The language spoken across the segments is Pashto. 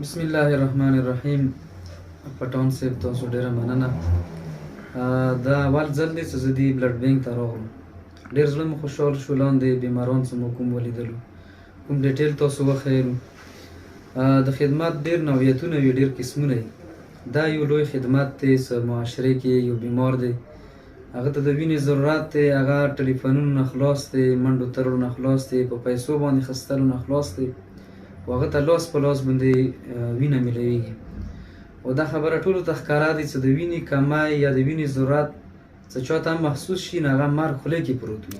بسم الله الرحمن الرحیم. پټون صاحب تاسو ډیره مننه. دا اول ځل دی چې زه دې بلډ بینک ته راغلم. ډېر زړه مې خوشحال شو. لاندې بیماران څه مو کوم ولیدلو، کوم ډیټیل تاسو وښیلو. د خدمات ډېر نوعیتونه وي، ډېر قسمونه وي. دا یو لوی خدمات دی چې معاشرې کې یو بیمار دی، هغه ته د وینې ضرورت دی، هغه ټلیفونونو نه خلاص دی، منډو ترلو نه خلاص دی، په پیسو باندې خستلو نه خلاص دی، او هغه ته لاس په لاس باندې وینه میلویږي. او دا خبره ټولو ته ښکاره دی چې د وینې کمی یا د وینې ضرورت څه چاته هم محسوس شي نو هغه مرګ خولې کې پروت وي.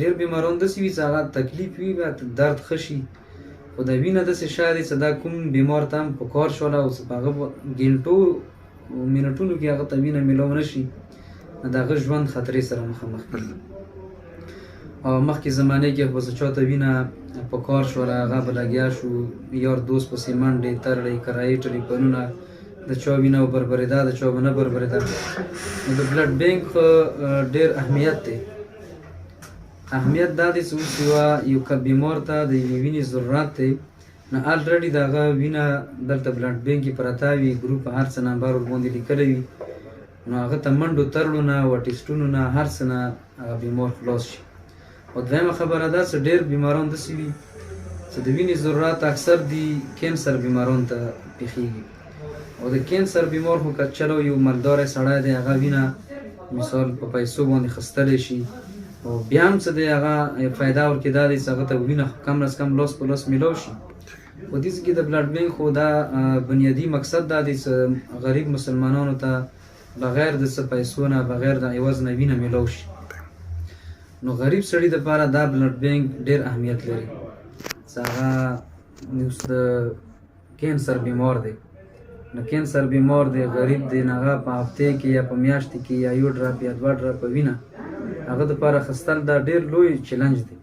ډېر بیماران داسې وي چې هغه تکلیف وي، درد ښه شي، خو د وینه داسې شی دی چې دا کوم بیمار ته هم په کار شوله او چې په هغه ګنټو منټونو کې هغه ته وینه میلاو نه شي، نو د هغه ژوند خطرې سره مخامخ کېږي. او مخکې زمانې کې خو چې چاته وینه په کار شوله هغه به لګیا شو، یار دوست پسې منډې ترړې کرایې ټلیفونونه، د چا وینه بربرېده د چا به نه بربرېده. نو د بلډ بینک ډېر اهمیت دی. اهمیت دا دی چې اوس یو بیمار ته د یوې وینې ضرورت دی، نو الریډي د هغه وینه دلته بلډ بینک کې پرته وي، ګروپ هر څه نمبر ورباندې لیکلی وي، نو هغه ته منډو ترلو نه او ټسټونو نه هر څه نه هغه بیمار خلاص شي. او دویمه خبره ده چې ډېر بیماران داسې وي چې د وینې ضرورت اکثر د کینسر بیمارانو ته پیښیږي. او د کینسر بیمار خو که چلو یو مالداره سړی دی، هغه وینه مثال په پیسو باندې خستلی شي، او بیا هم څه دی هغه فایده ورکې دا دی چې هغه ته وینه کم از کم لاس په لاس میلاو شي. په دې کې د بلډ بینک خو دا بنیادي مقصد دا دی چې غریب مسلمانانو ته بغیر د څه پیسو نه، بغیر د عوض نه وینه میلاو شي. نو غریب سړي دپاره دا بلډ بینک ډېر اهمیت لري چې هغه اوس د کینسر بیمار دی، نو کینسر بیمار دی، غریب دی، نو هغه په هفتې کې یا په میاشتې کې یا یو ډراپ یا دوه ډراپه وینه هغه دپاره خستل دا ډېر لوی چلنج دی.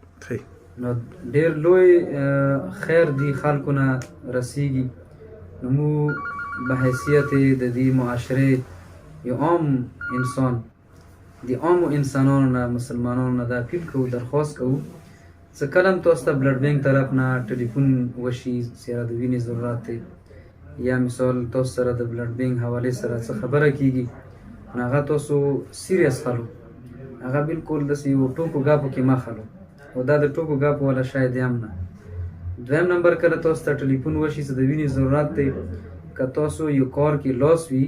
نو ډېر لوی خیر دی خلکو نه رسیږي. نو مو به حیثیت د دې معاشرې یو عام انسان، د عامو انسانانو نه، مسلمانانو نه دا اپیل کوو، درخواست کوو چې کله هم تاسو ته بلډ بینک طرف نه ټلیفون وشي چې د وینې ضرورت دی، یا مثال تاسو سره د بلډ بینک حوالې سره څه خبره کیږي، نو هغه تاسو سیریس خلو، هغه بالکل داسې یو ټوکو ګاپو کې مه خلو، او دا د ټوکو ګاپو والا شاید هم نه. دویم نمبر کله تاسو ته ټلیفون وشي چې د وینې ضرورت دی، که تاسو یو کار کې لاس وي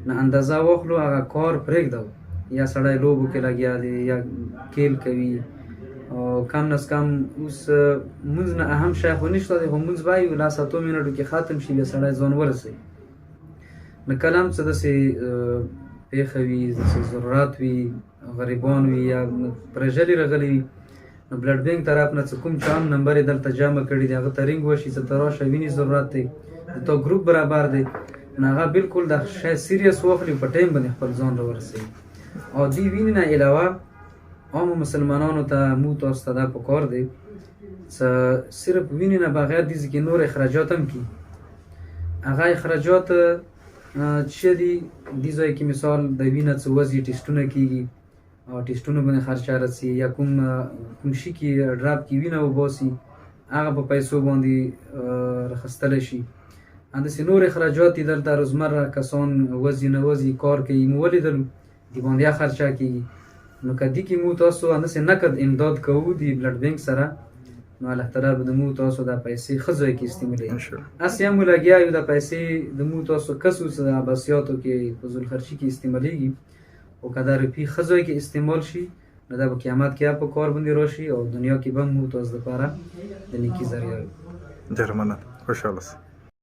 نو اندازه واخلو، هغه کار پرېږدو، یا سړی لوبو کې لګیا دی یا کیل کوي، او کم از کم اوس مونځ نه اهم شی خو نشته دی، خو مونځ وایو لس اتو منټو کې ختم شي، بیا سړی ځان ورسوي. نو کله هم څه داسې پېښه وي، داسې ضرورت وي، غریبان وي یا پرژلې راغلی وي، نو بلډ بینک طرف نه څه کوم چا هم نمبر یې دلته جمع کړي دی، هغه ته رینګ وشي چې ته راشه وینې ضرورت دی، د تا ګروپ برابر دی، نو هغه بالکل د شی سیریس واخلي، په ټایم باندې خپل ځان راورسوي. او دې وینې نه علاوه عامو مسلمانانو ته مو تاسو ته دا پکار دی چې صرف وینې نه بغیر دې کې نور اخراجات هم کي. هغه اخراجات چې دي دې ځای کې مثال د وینه څه وځي ټسټونه کېږي، او ټسټونو باندې خرچه رسي، یا کوم شي کې ډراپ کې وینه وباسي هغه په پیسو باندې راخیستلی شي. همداسې نور اخراجات دي دلته روزمره کسان وځي نه وځي کار کوي، مو ولیدلو دې باندې خرچه کېږي. نو که دې کې مو تاسو همداسې نقد امداد کوو د بلډ بینک سره، نو الله تعالی به د مو تاسو دا پیسې ښه ځای کې استعمالوي. هسې هم مو لګیا یو دا پیسې د مو تاسو کسو چې د عباسیاتو کې فضول خرچي کې استعمالېږي، او که دا روپۍ ښه ځای کې استعمال شي نو دا به قیامت کې په کار باندې راشي، او دنیا کې به مو تاسو دپاره د نیکي ذریعه وي. ډېره مننه، خوشحاله اوسئ.